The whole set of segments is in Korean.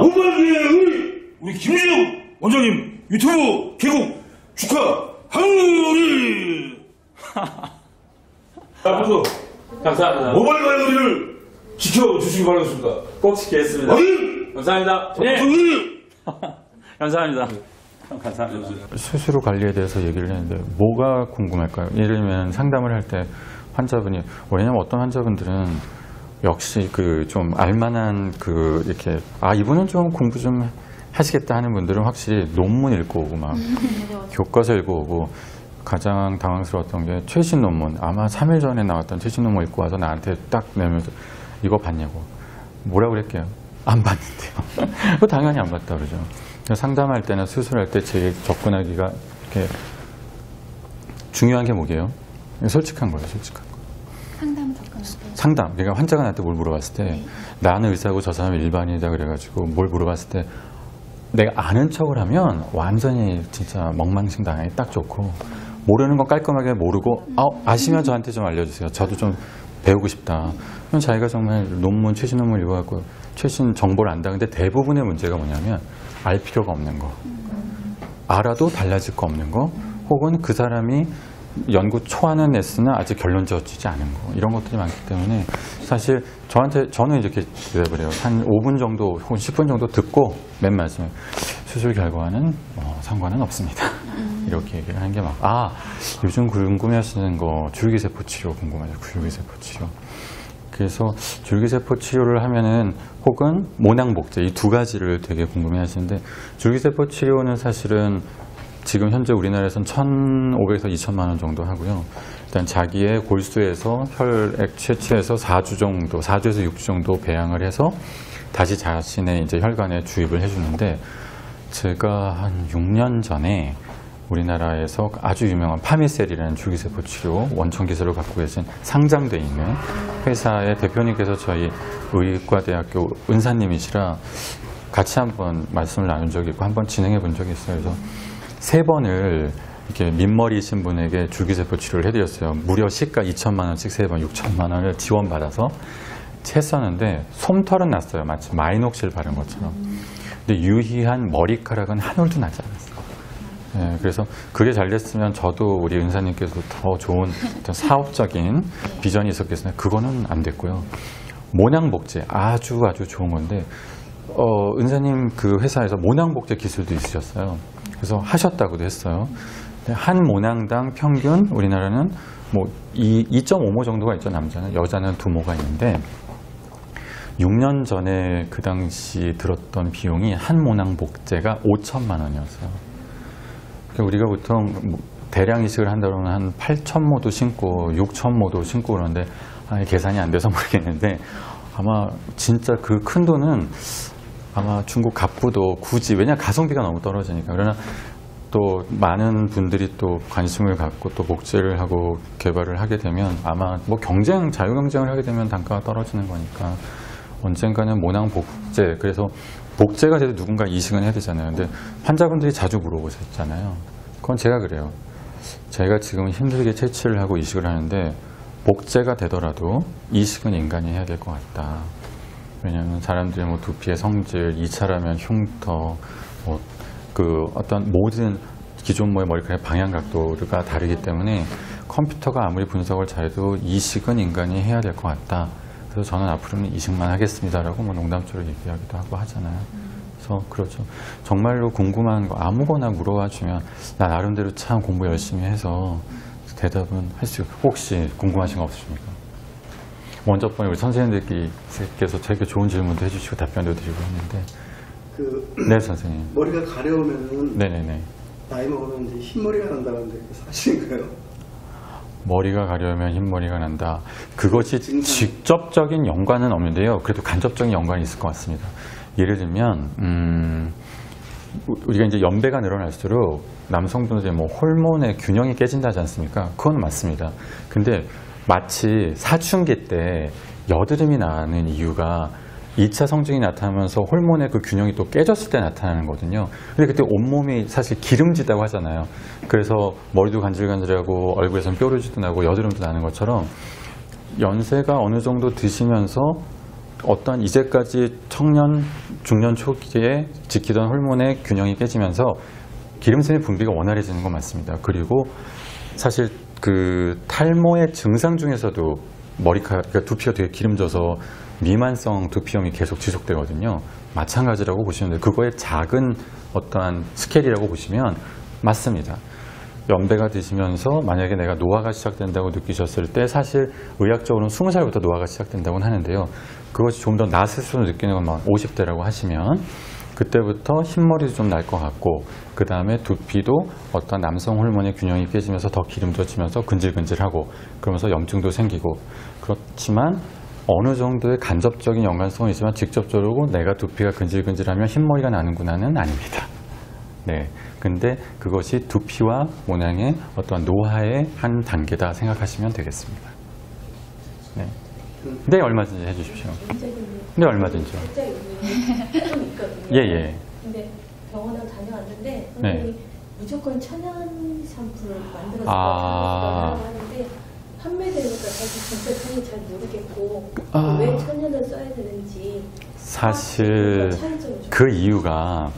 모발계의 우리 김진욱 원장님 유튜브 개국 축하합니다. 앞으로 감사합니다. 모바일 마이너리를 지켜주시기 바라겠습니다. 꼭 지키겠습니다. 감사합니다. 네. 감사합니다. 감사합니다. 수술 관리에 대해서 얘기를 했는데 뭐가 궁금할까요? 예를 들면 상담을 할 때 환자분이, 왜냐면 어떤 환자분들은 역시 그 좀 알만한 그 이렇게 이분은 좀 공부 좀 하시겠다 하는 분들은 확실히 논문 읽고 오고 막 교과서 읽고 오고, 가장 당황스러웠던 게 최신 논문, 아마 3일 전에 나왔던 최신 논문 읽고 와서 나한테 딱 내면서 이거 봤냐고. 뭐라고 그랬게요? 안 봤는데요. 그거 당연히 안 봤다 그러죠. 상담할 때나 수술할 때 제일 접근하기가 이렇게 중요한 게 뭐게요? 솔직한 거예요, 솔직한 거. 상담. 그러니까 환자가 나한테 뭘 물어봤을 때 나는 의사고 저 사람은 일반인이다 그래가지고 뭘 물어봤을 때 내가 아는 척을 하면 완전히 진짜 멍망신 당하기 딱 좋고, 모르는 건 깔끔하게 모르고 아시면 저한테 좀 알려주세요. 저도 좀 배우고 싶다. 그럼 자기가 정말 논문, 최신 논문 읽어갖고 최신 정보를 안다. 근데 대부분의 문제가 뭐냐면 알 필요가 없는 거, 알아도 달라질 거 없는 거, 혹은 그 사람이 연구 초안은 냈으나 아직 결론 지어지지 않은 거, 이런 것들이 많기 때문에 사실 저는 이렇게 대답을 해요. 한 5분 정도 혹은 10분 정도 듣고 맨 마지막에 수술 결과는 상관은 없습니다. 이렇게 얘기를 하는 게 요즘 궁금해하시는 거 줄기세포 치료 궁금하죠. 줄기세포 치료. 그래서 줄기세포 치료를 하면은, 혹은 모낭복제, 이 두 가지를 되게 궁금해 하시는데, 줄기세포 치료는 사실은 지금 현재 우리나라에서는 1,500에서 2,000만 원 정도 하고요. 일단 자기의 골수에서 혈액 채취해서 4주에서 6주 정도 배양을 해서 다시 자신의 이제 혈관에 주입을 해주는데, 제가 한 6년 전에 우리나라에서 아주 유명한 파미셀이라는 줄기세포 치료 원천 기술을 갖고 계신 상장돼 있는 회사의 대표님께서 저희 의과대학교 은사님이시라 같이 한번 말씀을 나눈 적이 있고 한번 진행해 본 적이 있어요. 그래서 3번을 이렇게 민머리이신 분에게 줄기세포 치료를 해드렸어요. 무려 시가 2천만 원씩 3번 6천만 원을 지원받아서 했었는데 솜털은 났어요. 마치 마이녹실 바른 것처럼. 근데 유희한 머리카락은 한 올도 나지 않았어요. 네, 그래서 그게 잘 됐으면 저도 우리 은사님께서 더 좋은 어떤 사업적인 비전이 있었겠으나 그거는 안 됐고요. 모낭복제 아주 좋은 건데 은사님 그 회사에서 모낭복제 기술도 있으셨어요. 그래서 하셨다고도 했어요. 한 모낭당 평균 우리나라는 뭐 2.5모 정도가 있죠. 남자는. 여자는 2모가 있는데 6년 전에 그 당시 들었던 비용이 한 모낭 복제가 5천만 원이었어요. 우리가 보통 대량 이식을 한다 그러면 한 8,000모도 신고 6,000모도 신고 그러는데 계산이 안 돼서 모르겠는데 아마 진짜 그 큰 돈은 아마 중국 갑부도 굳이, 왜냐 가성비가 너무 떨어지니까. 그러나 또 많은 분들이 또 관심을 갖고 또 복제를 하고 개발을 하게 되면 아마 뭐 자유 경쟁을 하게 되면 단가가 떨어지는 거니까 언젠가는 모낭 복제, 그래서 복제가 돼도 누군가 이식은 해야 되잖아요. 근데 환자분들이 자주 물어보셨잖아요. 그건 제가 그래요. 제가 지금 힘들게 채취를 하고 이식을 하는데 복제가 되더라도 이식은 인간이 해야 될 것 같다. 왜냐하면 사람들이 뭐 두피의 성질, 2차라면 흉터, 그 어떤 모든 기존모의 머리카락의 방향 각도가 다르기 때문에 컴퓨터가 아무리 분석을 잘해도 이식은 인간이 해야 될 것 같다. 그래서 저는 앞으로는 이식만 하겠습니다라고 뭐 농담처럼 얘기하기도 하고 하잖아요. 그래서 그렇죠. 정말로 궁금한 거 아무거나 물어봐 주면 나 나름대로 참 공부 열심히 해서 대답은 할 수 있고. 혹시 궁금하신 거 없으십니까? 먼저 번에 우리 선생님들께서 되게 좋은 질문도 해주시고 답변도 드리고 했는데. 네, 선생님. 머리가 가려우면은 네네네. 나이 먹으면 이제 흰머리가 난다는데 사실인가요? 머리가 가려우면 흰머리가 난다. 그것이 직접적인 연관은 없는데요. 그래도 간접적인 연관이 있을 것 같습니다. 예를 들면 우리가 이제 연배가 늘어날수록 남성분들의 뭐 호르몬의 균형이 깨진다지 않습니까? 그건 맞습니다. 근데 마치 사춘기 때 여드름이 나는 이유가 2차 성징이 나타나면서 호르몬의 그 균형이 또 깨졌을 때 나타나는 거거든요. 근데 그때 온몸이 사실 기름지다고 하잖아요. 그래서 머리도 간질간질하고 얼굴에선 뾰루지도 나고 여드름도 나는 것처럼 연세가 어느 정도 드시면서 어떤 이제까지 청년, 중년 초기에 지키던 호르몬의 균형이 깨지면서 기름샘의 분비가 원활해지는 건 맞습니다. 그리고 사실 그 탈모의 증상 중에서도 머리카락, 그러니까 두피가 되게 기름져서 미만성 두피염이 계속 지속되거든요. 마찬가지라고 보시면 돼요. 그거의 작은 어떠한 스케일이라고 보시면 맞습니다. 연배가 드시면서 만약에 내가 노화가 시작된다고 느끼셨을 때 사실 의학적으로는 20살부터 노화가 시작된다고 하는데요. 그것이 좀 더 나 스스로 느끼는 건 막 50대라고 하시면 그때부터 흰머리도 좀 날 것 같고 그 다음에 두피도 어떤 남성 호르몬의 균형이 깨지면서 더 기름져지면서 근질근질하고 그러면서 염증도 생기고 그렇지만 어느 정도의 간접적인 연관성은 있지만 직접적으로 내가 두피가 근질근질하면 흰머리가 나는구나는 아닙니다. 네, 근데 그것이 두피와 모낭의 어떤 노화의 한 단계다 생각하시면 되겠습니다. 네, 네 얼마든지 해주십시오. 네, 얼마든지요. 좀 있거든요. 예. 근데 병원을 다녀왔는데 네. 선생님이 무조건 천연 샴푸를 만들어서 아. 하는데 판매되니까 사실 진짜 저는 잘 모르겠고 아. 왜 천연을 써야 되는지 사실 차이점이 좀 그 이유가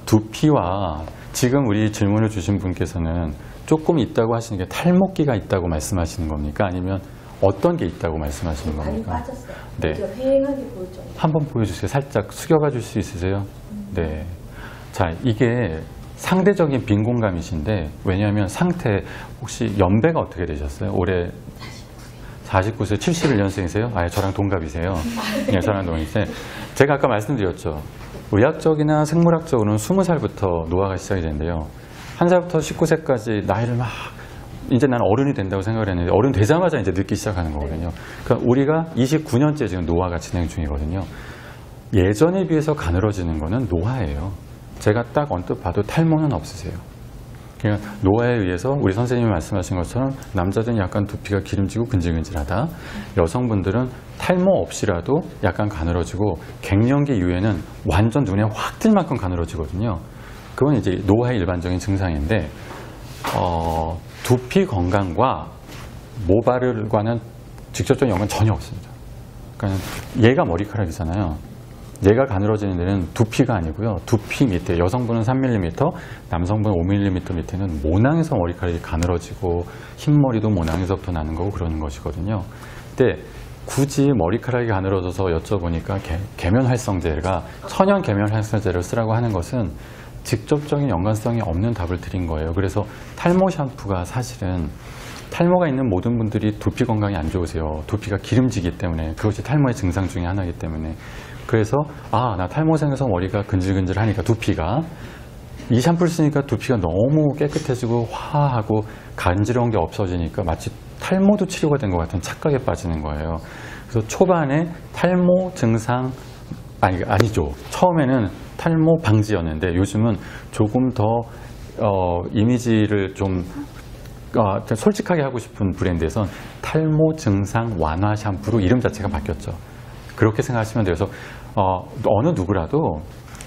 두피와 지금 우리 질문을 주신 분께서는 조금 있다고 하시는 게 탈모기가 있다고 말씀하시는 겁니까? 아니면 어떤 게 있다고 말씀하시는 많이 겁니까? 빠졌어요. 네. 저 휑하게 보일 정도. 한번 보여주세요. 살짝 숙여가 줄 수 있으세요? 네. 자, 이게 상대적인 빈 공감이신데 왜냐하면 상태 혹시 연배가 어떻게 되셨어요? 올해 49세 71년생이세요? 아, 저랑 동갑이세요. 네, 저랑 동갑이세요. 제가 아까 말씀드렸죠. 의학적이나 생물학적으로는 20살부터 노화가 시작이 된대요. 1살부터 19세까지 나이를 막 이제 나는 어른이 된다고 생각을 했는데 어른 되자마자 이제 늙기 시작하는 거거든요. 그러니까 우리가 29년째 지금 노화가 진행 중이거든요. 예전에 비해서 가늘어지는 거는 노화예요. 제가 딱 언뜻 봐도 탈모는 없으세요. 그러니까 노화에 의해서 우리 선생님이 말씀하신 것처럼 남자들은 약간 두피가 기름지고 근질근질하다. 여성분들은 탈모 없이라도 약간 가늘어지고 갱년기 이후에는 완전 눈에 확 띌 만큼 가늘어지거든요. 그건 이제 노화의 일반적인 증상인데 두피 건강과 모발과는 직접적인 연관은 전혀 없습니다. 그러니까 얘가 머리카락이잖아요. 얘가 가늘어지는 데는 두피가 아니고요. 두피 밑에 여성분은 3mm, 남성분은 5mm 밑에는 모낭에서 머리카락이 가늘어지고 흰머리도 모낭에서부터 나는 거고 그러는 것이거든요. 근데 굳이 머리카락이 가늘어져서 여쭤보니까 계면활성제가 천연 계면활성제를 쓰라고 하는 것은 직접적인 연관성이 없는 답을 드린 거예요. 그래서 탈모 샴푸가 사실은 탈모가 있는 모든 분들이 두피 건강이 안 좋으세요. 두피가 기름지기 때문에 그것이 탈모의 증상 중에 하나이기 때문에 그래서 나 탈모 생겨서 머리가 근질근질하니까 두피가 이 샴푸를 쓰니까 두피가 너무 깨끗해지고 화하고 간지러운 게 없어지니까 마치 탈모도 치료가 된 것 같은 착각에 빠지는 거예요. 그래서 초반에 탈모 증상 아니죠. 처음에는 탈모 방지였는데 요즘은 조금 더 이미지를 좀 솔직하게 하고 싶은 브랜드에선 탈모 증상 완화 샴푸로 이름 자체가 바뀌었죠. 그렇게 생각하시면 돼요. 그래서 어느 누구라도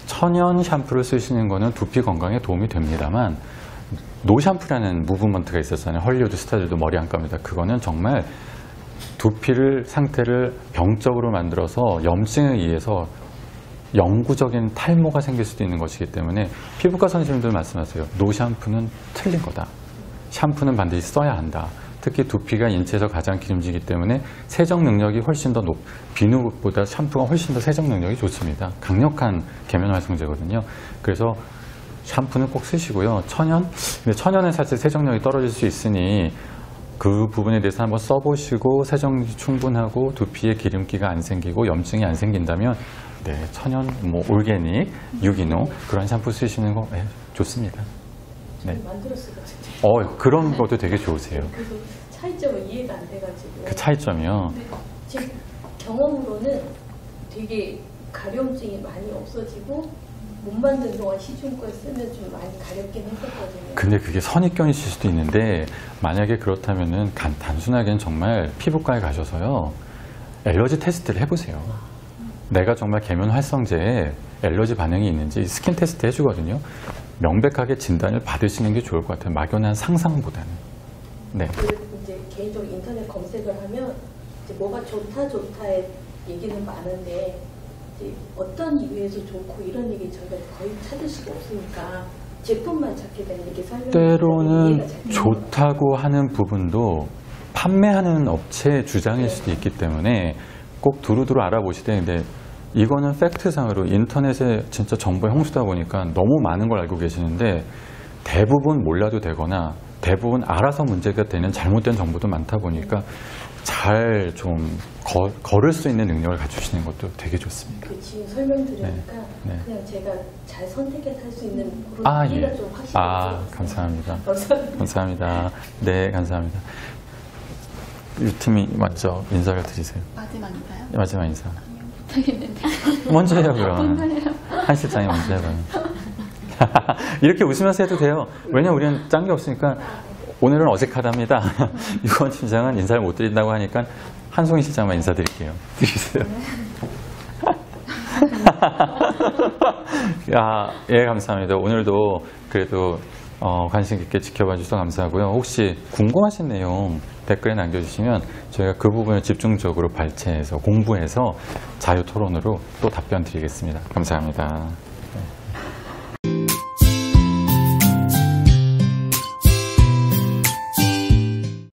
천연 샴푸를 쓰시는 거는 두피 건강에 도움이 됩니다만 노 샴푸라는 무브먼트가 있었잖아요. 헐리우드 스타들도 머리 안 감니다. 그거는 정말 두피를 상태를 병적으로 만들어서 염증에 의해서 영구적인 탈모가 생길 수도 있는 것이기 때문에 피부과 선생님들 말씀하세요. 노 샴푸는 틀린 거다. 샴푸는 반드시 써야 한다. 특히 두피가 인체에서 가장 기름지기 때문에 세정 능력이 훨씬 더 비누보다 샴푸가 훨씬 더 세정 능력이 좋습니다. 강력한 계면활성제거든요. 그래서 샴푸는 꼭 쓰시고요. 근데 천연은 사실 세정력이 떨어질 수 있으니 그 부분에 대해서 한번 써보시고 세정력이 충분하고 두피에 기름기가 안 생기고 염증이 안 생긴다면 천연, 올게닉, 유기농 그런 샴푸 쓰시는 거 좋습니다. 네. 만들었어요. 그런 것도 되게 좋으세요. 그래서 차이점은 이해가 안 돼가지고. 그 차이점이요? 제 경험으로는 되게 가려움증이 많이 없어지고 못 만든 동안 시중 걸 쓰면 좀 많이 가렵긴 했었거든요. 근데 그게 선입견이실 수도 있는데 만약에 그렇다면은 단순하게는 정말 피부과에 가셔서요. 알러지 테스트를 해보세요. 내가 정말 계면활성제에 알러지 반응이 있는지 스킨 테스트 해주거든요. 명백하게 진단을 받으시는 게 좋을 것 같아요. 막연한 상상보다는. 네. 그리고 이제 개인적으로 인터넷 검색을 하면 이제 뭐가 좋다에 얘기는 많은데 이제 어떤 이유에서 좋고 이런 얘기 저희가 거의 찾을 수가 없으니까 제품만 찾게 되는 이렇게 설명을 때로는 좋다고 하는 부분도 판매하는 업체의 주장일 수도 있기 때문에 꼭 두루두루 알아보시되, 근데 이거는 팩트상으로 인터넷에 진짜 정보의 홍수다 보니까 너무 많은 걸 알고 계시는데 대부분 몰라도 되거나 대부분 알아서 문제가 되는 잘못된 정보도 많다 보니까 잘 좀 걸을 수 있는 능력을 갖추시는 것도 되게 좋습니다. 그 지금 설명드리니까 네. 그냥 제가 잘 선택해서 할 수 있는 그런 예. 기회가 좀 확실히 감사합니다. 감사합니다. 감사합니다. 네, 감사합니다. 유팀이 먼저 인사를 드리세요. 마지막 인사요? 마지막 인사. 못하겠는데. 먼저 해요, 그럼. 한 실장이 먼저 해봐요. 이렇게 웃으면서 해도 돼요. 왜냐면 우리는 짠 게 없으니까. 오늘은 어색하답니다. 유건 팀장은 인사를 못 드린다고 하니까 한송이 실장만 인사드릴게요. 드리세요. 예, 감사합니다. 오늘도 그래도 관심 깊게 지켜봐 주셔서 감사하고요. 혹시 궁금하신 내용 댓글에 남겨주시면 저희가 그 부분을 집중적으로 발췌해서 공부해서 자유 토론으로 또 답변 드리겠습니다. 감사합니다. 네.